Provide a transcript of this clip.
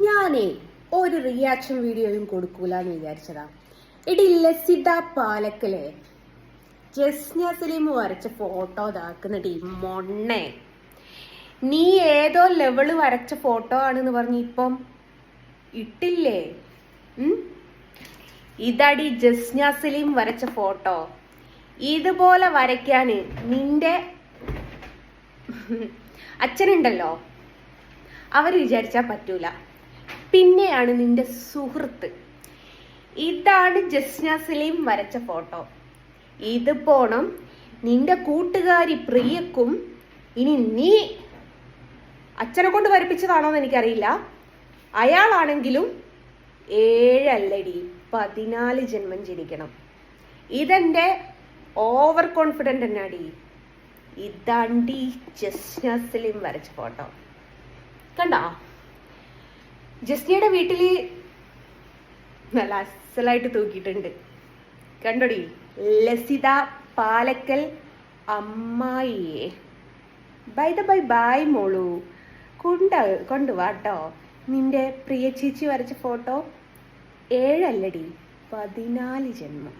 ഞാനേ ഒരു റിയാക്ഷൻ വീഡിയോയും കൊടുക്കൂലെന്ന് വിചാരിച്ചതാ. എടി ലസിത പാലക്കലെ ജസ്ന സലീം വരച്ച ഫോട്ടോ ഇതാക്കുന്നടി മൊണ്ണേ. നീ ഏതോ ലെവല് വരച്ച ഫോട്ടോ ആണെന്ന് പറഞ്ഞ് ഇപ്പം ഇട്ടില്ലേ? ഇതടി ജസ്ന സലീം വരച്ച ഫോട്ടോ. ഇതുപോലെ വരയ്ക്കാന് നിന്റെ അച്ഛനുണ്ടല്ലോ, അവർ വിചാരിച്ചാൽ പറ്റൂല. പിന്നെയാണ് നിന്റെ സുഹൃത്ത്. ഇതാണ് ജസ്ന സലീം വരച്ച ഫോട്ടോ. ഇത് പോണം നിന്റെ കൂട്ടുകാരി പ്രിയക്കും. ഇനി നീ അച്ഛനെ കൊണ്ട് വരപ്പിച്ചതാണോന്ന് എനിക്കറിയില്ല. അയാളാണെങ്കിലും 7 അല്ലടി 14 ജന്മം ജനിക്കണം. ഇതെന്റെ ഓവർ കോൺഫിഡന്റ് തന്നെയാടി. ഇതാണ്ടി ജസ്ന സലീം വരച്ച ഫോട്ടോ. കണ്ടോ? ജസ്നയുടെ വീട്ടില് നല്ല അസലായിട്ട് തൂക്കിയിട്ടുണ്ട്. കണ്ടോടി? ലസിത പാലക്കൽ അമ്മായിയെ. ബൈ ദ ബൈ ബായ് മോളു. കൊണ്ടുവാട്ടോ നിന്റെ പ്രിയ ചേച്ചി വരച്ച ഫോട്ടോ. 7 അല്ലടി 14 ജന്മം.